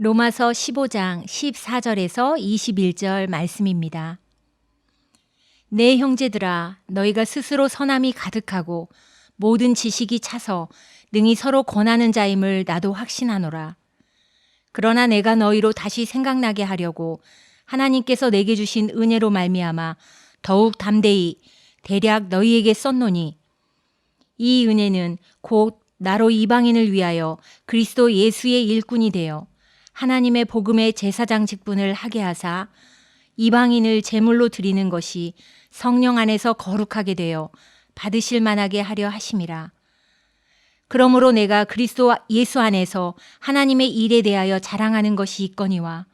로마서 15장 14절에서 21절 말씀입니다. 내 형제들아, 너희가 스스로 선함이 가득하고 모든 지식이 차서 능히 서로 권하는 자임을 나도 확신하노라. 그러나 내가 너희로 다시 생각나게 하려고 하나님께서 내게 주신 은혜로 말미암아 더욱 담대히 대략 너희에게 썼노니, 이 은혜는 곧 나로 이방인을 위하여 그리스도 예수의 일꾼이 되어 하나님의 복음의 제사장 직분을 하게 하사 이방인을 제물로 드리는 것이 성령 안에서 거룩하게 되어 받으실 만하게 하려 하심이라. 그러므로 내가 그리스도 예수 안에서 하나님의 일에 대하여 자랑하는 것이 있거니와,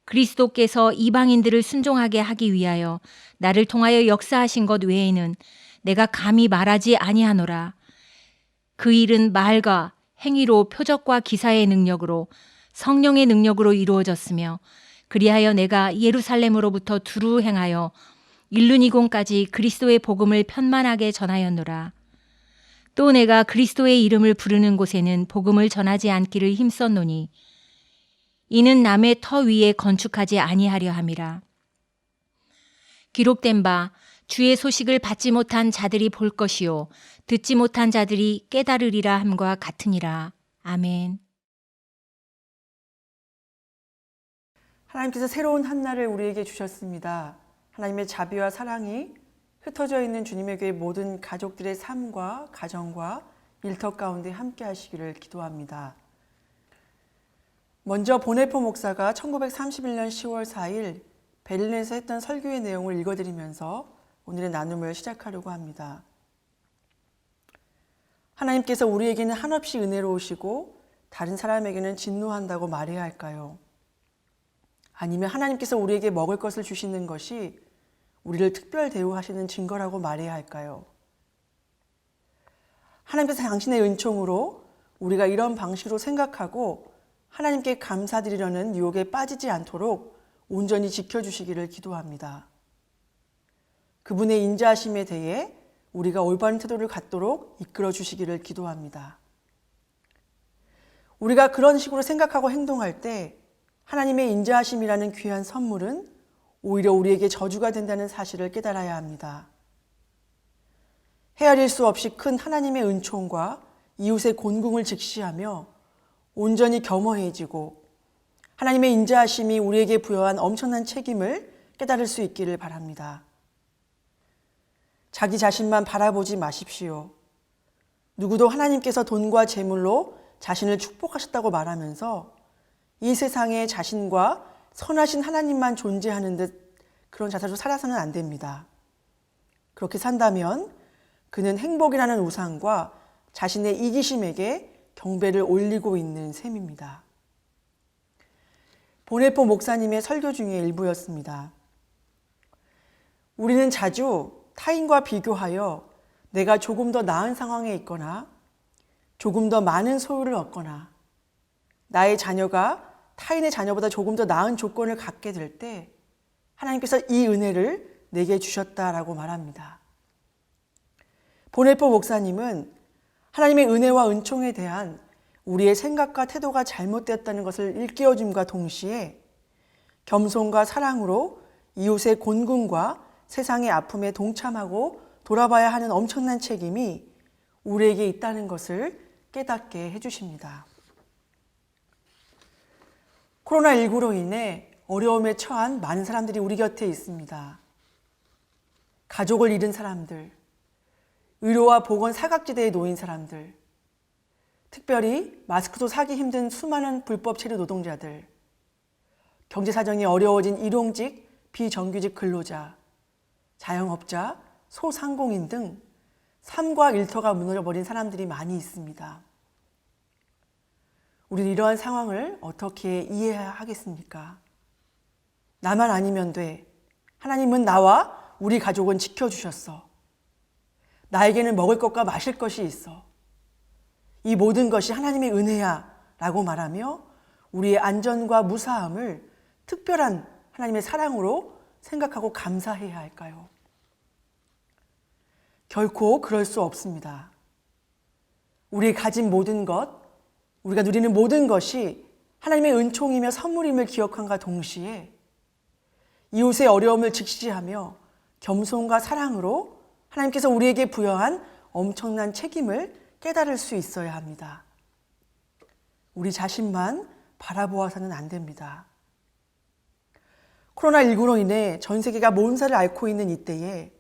그리스도께서 이방인들을 순종하게 하기 위하여 나를 통하여 역사하신 것 외에는 내가 감히 말하지 아니하노라. 그 일은 말과 행위로 표적과 기사의 능력으로 성령의 능력으로 이루어졌으며, 그리하여 내가 예루살렘으로부터 두루 행하여 일루니곤까지 그리스도의 복음을 편만하게 전하였노라. 또 내가 그리스도의 이름을 부르는 곳에는 복음을 전하지 않기를 힘썼노니, 이는 남의 터 위에 건축하지 아니하려 함이라. 기록된 바 주의 소식을 받지 못한 자들이 볼 것이요 듣지 못한 자들이 깨달으리라 함과 같으니라. 아멘. 하나님께서 새로운 한날을 우리에게 주셨습니다. 하나님의 자비와 사랑이 흩어져 있는 주님의 교회 모든 가족들의 삶과 가정과 일터 가운데 함께 하시기를 기도합니다. 먼저 보네포 목사가 1931년 10월 4일 베를린에서 했던 설교의 내용을 읽어드리면서 오늘의 나눔을 시작하려고 합니다. 하나님께서 우리에게는 한없이 은혜로우시고 다른 사람에게는 진노한다고 말해야 할까요? 아니면 하나님께서 우리에게 먹을 것을 주시는 것이 우리를 특별 대우하시는 증거라고 말해야 할까요? 하나님께서 당신의 은총으로 우리가 이런 방식으로 생각하고 하나님께 감사드리려는 유혹에 빠지지 않도록 온전히 지켜주시기를 기도합니다. 그분의 인자하심에 대해 우리가 올바른 태도를 갖도록 이끌어 주시기를 기도합니다. 우리가 그런 식으로 생각하고 행동할 때 하나님의 인자하심이라는 귀한 선물은 오히려 우리에게 저주가 된다는 사실을 깨달아야 합니다. 헤아릴 수 없이 큰 하나님의 은총과 이웃의 곤궁을 직시하며 온전히 겸허해지고 하나님의 인자하심이 우리에게 부여한 엄청난 책임을 깨달을 수 있기를 바랍니다. 자기 자신만 바라보지 마십시오. 누구도 하나님께서 돈과 재물로 자신을 축복하셨다고 말하면서 이 세상에 자신과 선하신 하나님만 존재하는 듯 그런 자세로 살아서는 안 됩니다. 그렇게 산다면 그는 행복이라는 우상과 자신의 이기심에게 경배를 올리고 있는 셈입니다. 보네포 목사님의 설교 중에 일부였습니다. 우리는 자주 타인과 비교하여 내가 조금 더 나은 상황에 있거나 조금 더 많은 소유를 얻거나 나의 자녀가 타인의 자녀보다 조금 더 나은 조건을 갖게 될 때 하나님께서 이 은혜를 내게 주셨다라고 말합니다. 보네포 목사님은 하나님의 은혜와 은총에 대한 우리의 생각과 태도가 잘못되었다는 것을 일깨워줌과 동시에 겸손과 사랑으로 이웃의 곤궁과 세상의 아픔에 동참하고 돌아봐야 하는 엄청난 책임이 우리에게 있다는 것을 깨닫게 해주십니다. 코로나19로 인해 어려움에 처한 많은 사람들이 우리 곁에 있습니다. 가족을 잃은 사람들, 의료와 보건 사각지대에 놓인 사람들, 특별히 마스크도 사기 힘든 수많은 불법 체류 노동자들, 경제 사정이 어려워진 일용직, 비정규직 근로자, 자영업자, 소상공인 등 삶과 일터가 무너져버린 사람들이 많이 있습니다. 우리는 이러한 상황을 어떻게 이해하겠습니까? 나만 아니면 돼. 하나님은 나와 우리 가족은 지켜주셨어. 나에게는 먹을 것과 마실 것이 있어. 이 모든 것이 하나님의 은혜야 라고 말하며 우리의 안전과 무사함을 특별한 하나님의 사랑으로 생각하고 감사해야 할까요? 결코 그럴 수 없습니다. 우리 가진 모든 것, 우리가 누리는 모든 것이 하나님의 은총이며 선물임을 기억함과 동시에 이웃의 어려움을 직시하며 겸손과 사랑으로 하나님께서 우리에게 부여한 엄청난 책임을 깨달을 수 있어야 합니다. 우리 자신만 바라보아서는 안 됩니다. 코로나19로 인해 전 세계가 몸살을 앓고 있는 이때에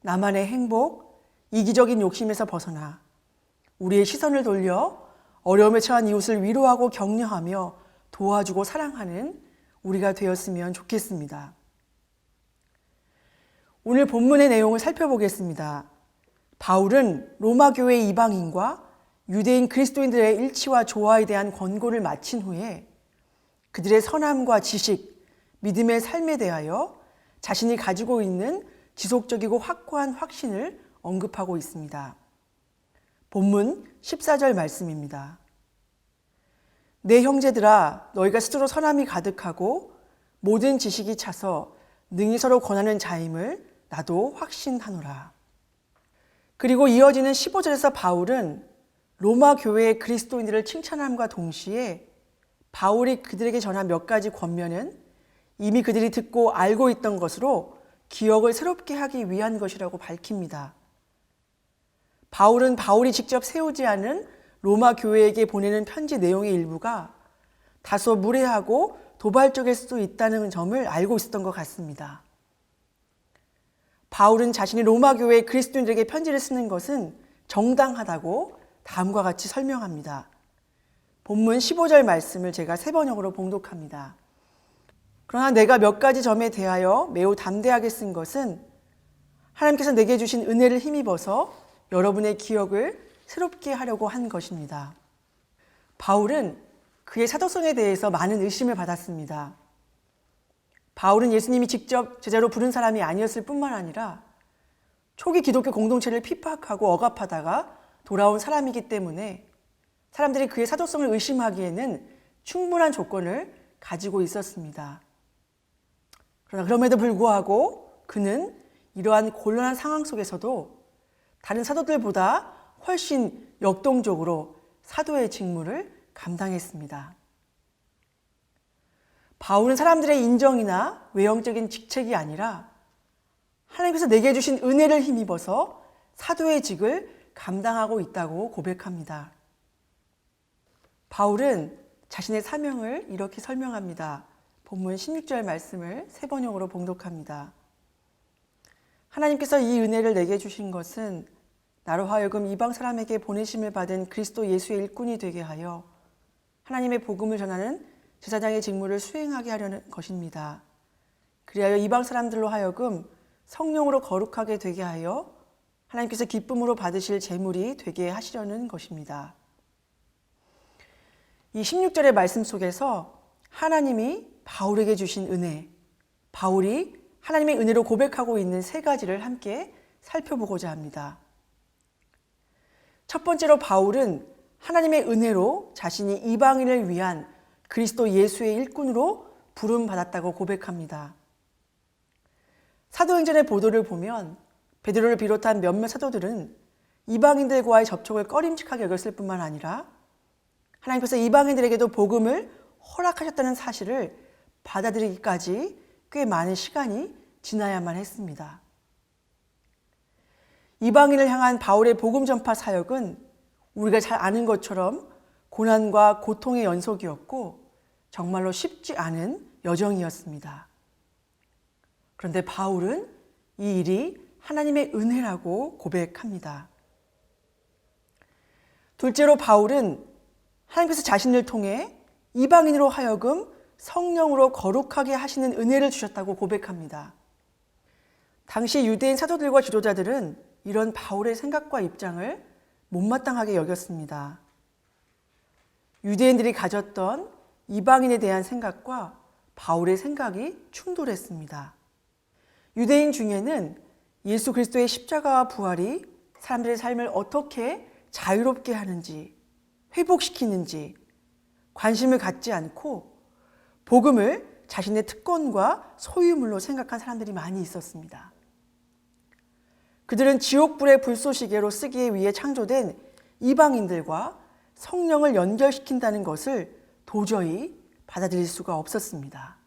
나만의 행복, 이기적인 욕심에서 벗어나 우리의 시선을 돌려 어려움에 처한 이웃을 위로하고 격려하며 도와주고 사랑하는 우리가 되었으면 좋겠습니다. 오늘 본문의 내용을 살펴보겠습니다. 바울은 로마 교회 이방인과 유대인 그리스도인들의 일치와 조화에 대한 권고를 마친 후에 그들의 선함과 지식, 믿음의 삶에 대하여 자신이 가지고 있는 지속적이고 확고한 확신을 언급하고 있습니다. 본문 14절 말씀입니다. 내 형제들아, 너희가 스스로 선함이 가득하고 모든 지식이 차서 능히 서로 권하는 자임을 나도 확신하노라. 그리고 이어지는 15절에서 바울은 로마 교회의 그리스도인들을 칭찬함과 동시에 바울이 그들에게 전한 몇 가지 권면은 이미 그들이 듣고 알고 있던 것으로 기억을 새롭게 하기 위한 것이라고 밝힙니다. 바울은 바울이 직접 세우지 않은 로마 교회에게 보내는 편지 내용의 일부가 다소 무례하고 도발적일 수도 있다는 점을 알고 있었던 것 같습니다. 바울은 자신이 로마 교회의 그리스도인들에게 편지를 쓰는 것은 정당하다고 다음과 같이 설명합니다. 본문 15절 말씀을 제가 세 번역으로 봉독합니다. 그러나 내가 몇 가지 점에 대하여 매우 담대하게 쓴 것은 하나님께서 내게 주신 은혜를 힘입어서 여러분의 기억을 새롭게 하려고 한 것입니다. 바울은 그의 사도성에 대해서 많은 의심을 받았습니다. 바울은 예수님이 직접 제자로 부른 사람이 아니었을 뿐만 아니라 초기 기독교 공동체를 핍박하고 억압하다가 돌아온 사람이기 때문에 사람들이 그의 사도성을 의심하기에는 충분한 조건을 가지고 있었습니다. 그러나 그럼에도 불구하고 그는 이러한 곤란한 상황 속에서도 다른 사도들보다 훨씬 역동적으로 사도의 직무를 감당했습니다. 바울은 사람들의 인정이나 외형적인 직책이 아니라 하나님께서 내게 주신 은혜를 힘입어서 사도의 직을 감당하고 있다고 고백합니다. 바울은 자신의 사명을 이렇게 설명합니다. 본문 16절 말씀을 세 번역으로 봉독합니다. 하나님께서 이 은혜를 내게 주신 것은 나로 하여금 이방 사람에게 보내심을 받은 그리스도 예수의 일꾼이 되게 하여 하나님의 복음을 전하는 제사장의 직무를 수행하게 하려는 것입니다. 그리하여 이방 사람들로 하여금 성령으로 거룩하게 되게 하여 하나님께서 기쁨으로 받으실 제물이 되게 하시려는 것입니다. 이 16절의 말씀 속에서 하나님이 바울에게 주신 은혜, 바울이 하나님의 은혜로 고백하고 있는 세 가지를 함께 살펴보고자 합니다. 첫 번째로 바울은 하나님의 은혜로 자신이 이방인을 위한 그리스도 예수의 일꾼으로 부름받았다고 고백합니다. 사도행전의 보도를 보면 베드로를 비롯한 몇몇 사도들은 이방인들과의 접촉을 꺼림칙하게 여겼을 뿐만 아니라 하나님께서 이방인들에게도 복음을 허락하셨다는 사실을 받아들이기까지 꽤 많은 시간이 지나야만 했습니다. 이방인을 향한 바울의 복음 전파 사역은 우리가 잘 아는 것처럼 고난과 고통의 연속이었고 정말로 쉽지 않은 여정이었습니다. 그런데 바울은 이 일이 하나님의 은혜라고 고백합니다. 둘째로 바울은 하나님께서 자신을 통해 이방인으로 하여금 성령으로 거룩하게 하시는 은혜를 주셨다고 고백합니다. 당시 유대인 사도들과 지도자들은 이런 바울의 생각과 입장을 못마땅하게 여겼습니다. 유대인들이 가졌던 이방인에 대한 생각과 바울의 생각이 충돌했습니다. 유대인 중에는 예수 그리스도의 십자가와 부활이 사람들의 삶을 어떻게 자유롭게 하는지, 회복시키는지 관심을 갖지 않고 복음을 자신의 특권과 소유물로 생각한 사람들이 많이 있었습니다. 그들은 지옥불의 불쏘시개로 쓰기 위해 창조된 이방인들과 성령을 연결시킨다는 것을 도저히 받아들일 수가 없었습니다.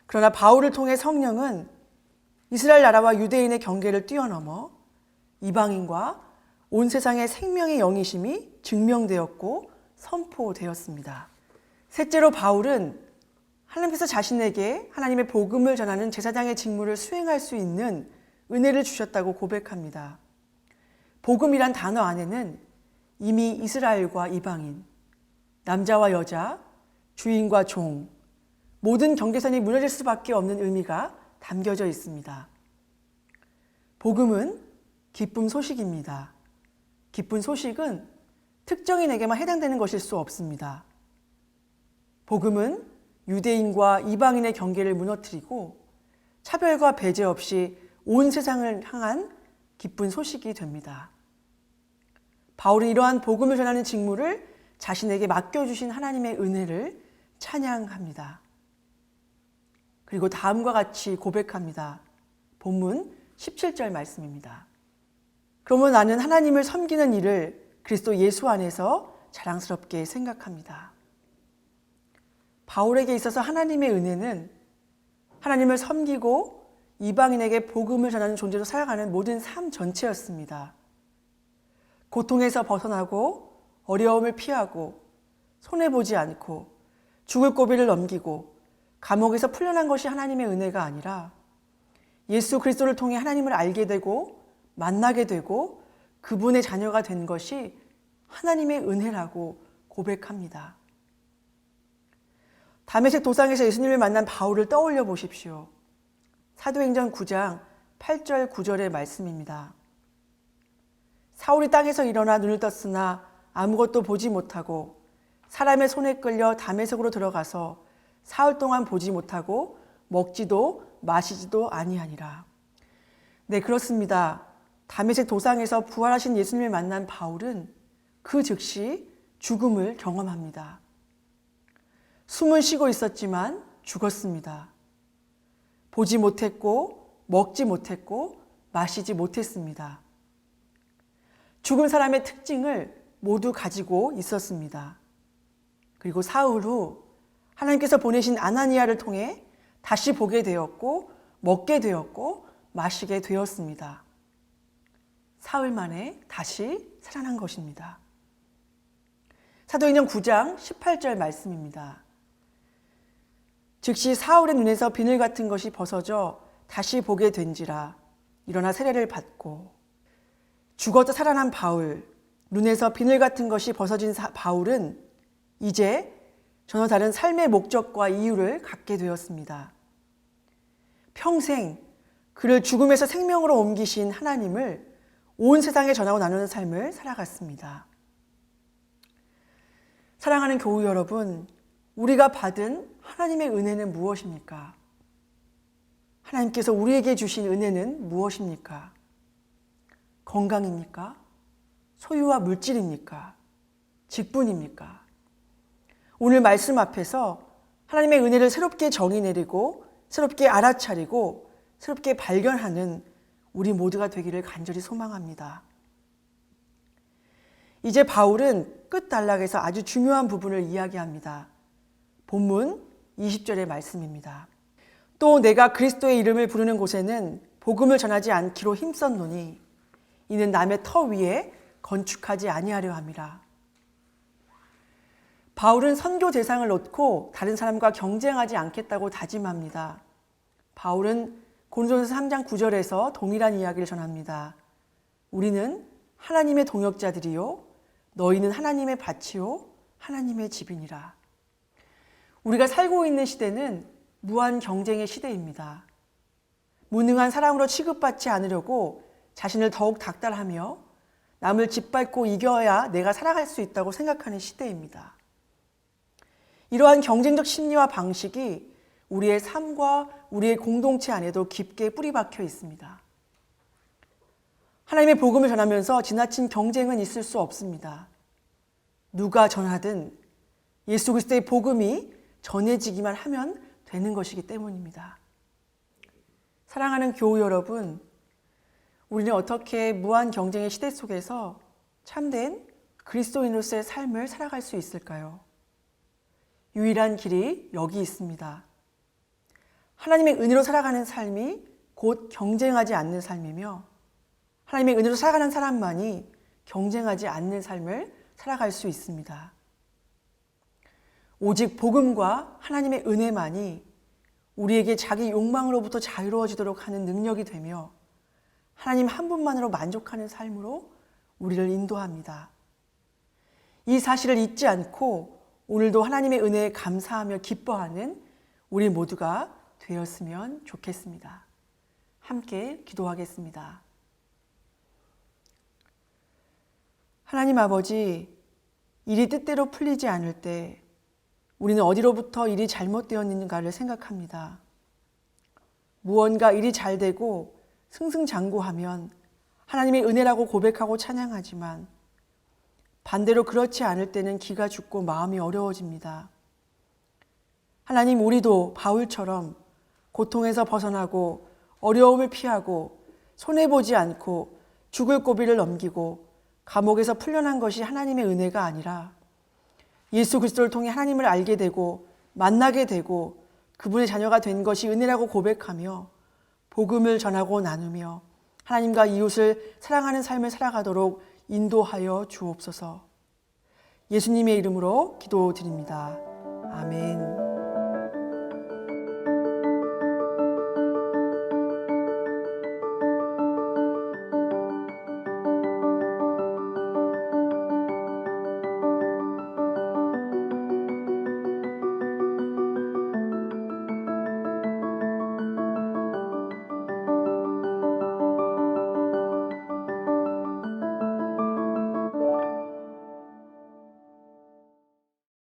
그러나 바울을 통해 성령은 이스라엘 나라와 유대인의 경계를 뛰어넘어 이방인과 온 세상의 생명의 영이심이 증명되었고 선포되었습니다. 셋째로 바울은 하나님께서 자신에게 하나님의 복음을 전하는 제사장의 직무를 수행할 수 있는 은혜를 주셨다고 고백합니다. 복음이란 단어 안에는 이미 이스라엘과 이방인, 남자와 여자, 주인과 종, 모든 경계선이 무너질 수밖에 없는 의미가 담겨져 있습니다. 복음은 기쁨 소식입니다. 기쁜 소식은 특정인에게만 해당되는 것일 수 없습니다. 복음은 유대인과 이방인의 경계를 무너뜨리고 차별과 배제 없이 온 세상을 향한 기쁜 소식이 됩니다. 바울은 이러한 복음을 전하는 직무를 자신에게 맡겨주신 하나님의 은혜를 찬양합니다. 그리고 다음과 같이 고백합니다. 본문 17절 말씀입니다. 그러면 나는 하나님을 섬기는 일을 그리스도 예수 안에서 자랑스럽게 생각합니다. 바울에게 있어서 하나님의 은혜는 하나님을 섬기고 이방인에게 복음을 전하는 존재로 살아가는 모든 삶 전체였습니다. 고통에서 벗어나고 어려움을 피하고 손해보지 않고 죽을 고비를 넘기고 감옥에서 풀려난 것이 하나님의 은혜가 아니라 예수 그리스도를 통해 하나님을 알게 되고 만나게 되고 그분의 자녀가 된 것이 하나님의 은혜라고 고백합니다. 다메섹 도상에서 예수님을 만난 바울을 떠올려 보십시오. 사도행전 9장 8절 9절의 말씀입니다. 사울이 땅에서 일어나 눈을 떴으나 아무것도 보지 못하고 사람의 손에 끌려 다메섹으로 들어가서 사흘 동안 보지 못하고 먹지도 마시지도 아니하니라. 네, 그렇습니다. 다메섹 도상에서 부활하신 예수님을 만난 바울은 그 즉시 죽음을 경험합니다. 숨을 쉬고 있었지만 죽었습니다. 보지 못했고 먹지 못했고 마시지 못했습니다. 죽은 사람의 특징을 모두 가지고 있었습니다. 그리고 사흘 후 하나님께서 보내신 아나니아를 통해 다시 보게 되었고 먹게 되었고 마시게 되었습니다. 사흘 만에 다시 살아난 것입니다. 사도행전 9장 18절 말씀입니다. 즉시 사울의 눈에서 비늘 같은 것이 벗어져 다시 보게 된지라 일어나 세례를 받고 죽었다 살아난 바울, 눈에서 비늘 같은 것이 벗어진 바울은 이제 전혀 다른 삶의 목적과 이유를 갖게 되었습니다. 평생 그를 죽음에서 생명으로 옮기신 하나님을 온 세상에 전하고 나누는 삶을 살아갔습니다. 사랑하는 교우 여러분, 우리가 받은 하나님의 은혜는 무엇입니까? 하나님께서 우리에게 주신 은혜는 무엇입니까? 건강입니까? 소유와 물질입니까? 직분입니까? 오늘 말씀 앞에서 하나님의 은혜를 새롭게 정의 내리고 새롭게 알아차리고 새롭게 발견하는 우리 모두가 되기를 간절히 소망합니다. 이제 바울은 끝단락에서 아주 중요한 부분을 이야기합니다. 본문 20절의 말씀입니다. 또 내가 그리스도의 이름을 부르는 곳에는 복음을 전하지 않기로 힘썼노니 이는 남의 터 위에 건축하지 아니하려 함이라. 바울은 선교 대상을 놓고 다른 사람과 경쟁하지 않겠다고 다짐합니다. 바울은 고린도전서 3장 9절에서 동일한 이야기를 전합니다. 우리는 하나님의 동역자들이요 너희는 하나님의 밭이요 하나님의 집이니라. 우리가 살고 있는 시대는 무한 경쟁의 시대입니다. 무능한 사람으로 취급받지 않으려고 자신을 더욱 닥달하며 남을 짓밟고 이겨야 내가 살아갈 수 있다고 생각하는 시대입니다. 이러한 경쟁적 심리와 방식이 우리의 삶과 우리의 공동체 안에도 깊게 뿌리박혀 있습니다. 하나님의 복음을 전하면서 지나친 경쟁은 있을 수 없습니다. 누가 전하든 예수 그리스도의 복음이 전해지기만 하면 되는 것이기 때문입니다. 사랑하는 교우 여러분, 우리는 어떻게 무한 경쟁의 시대 속에서 참된 그리스도인으로서의 삶을 살아갈 수 있을까요? 유일한 길이 여기 있습니다. 하나님의 은혜로 살아가는 삶이 곧 경쟁하지 않는 삶이며 하나님의 은혜로 살아가는 사람만이 경쟁하지 않는 삶을 살아갈 수 있습니다. 오직 복음과 하나님의 은혜만이 우리에게 자기 욕망으로부터 자유로워지도록 하는 능력이 되며 하나님 한 분만으로 만족하는 삶으로 우리를 인도합니다. 이 사실을 잊지 않고 오늘도 하나님의 은혜에 감사하며 기뻐하는 우리 모두가 되었으면 좋겠습니다. 함께 기도하겠습니다. 하나님 아버지, 일이 뜻대로 풀리지 않을 때 우리는 어디로부터 일이 잘못되었는가를 생각합니다. 무언가 일이 잘 되고 승승장구하면 하나님의 은혜라고 고백하고 찬양하지만 반대로 그렇지 않을 때는 기가 죽고 마음이 어려워집니다. 하나님, 우리도 바울처럼 고통에서 벗어나고 어려움을 피하고 손해보지 않고 죽을 고비를 넘기고 감옥에서 풀려난 것이 하나님의 은혜가 아니라 예수 그리스도를 통해 하나님을 알게 되고 만나게 되고 그분의 자녀가 된 것이 은혜라고 고백하며 복음을 전하고 나누며 하나님과 이웃을 사랑하는 삶을 살아가도록 인도하여 주옵소서. 예수님의 이름으로 기도드립니다. 아멘.